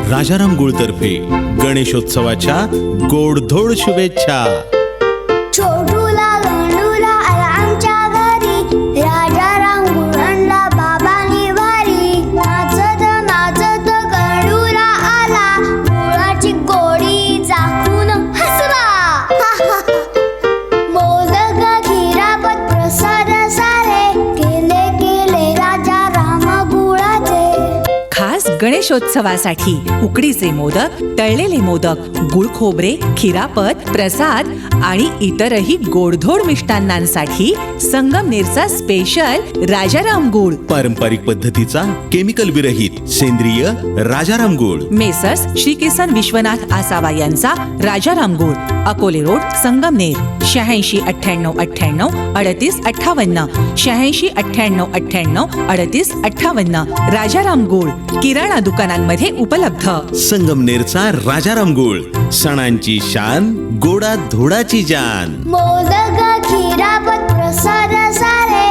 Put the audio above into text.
राजाराम गुळ तर्फे गणेशोत्सवाच्या गोडधोड शुभेच्छा। छोटूला गणूला आला आमच्या घरी, राजाराम गुळ आणला बाबांनी भारी। नाचत नाचत गणूला आला, गुळाची गोडी चाखून हसला। मोदक खिरापत प्रसाद सारे, केले केले राजाराम गुळाचे। खास गणेशोत्सवासाठी उकडीचे मोदक, तळलेले मोदक, गुळ खोबरे, खिरापत, प्रसाद आणि इतरही गोडधोड मिष्टान्नांसाठी संगमनेरचा स्पेशल राजाराम गुळ। पारंपरिक पद्धतीचा केमिकल विरहित सेंद्रिय राजाराम गुळ। मेसर्स श्री किसन विश्वनाथ आसावा यांचा राजाराम गुळ, अकोले रोड, संगमनेर। 86 98 98 38 58, 86 98 98 38 58। राजाराम गुळ किराणा दुकानांमध्ये उपलब्ध। संगमनेरचा राजाराम गुळ, सणांची शान, गोडा धोडाची जान। मोदक खिरापत प्रसाद सारे,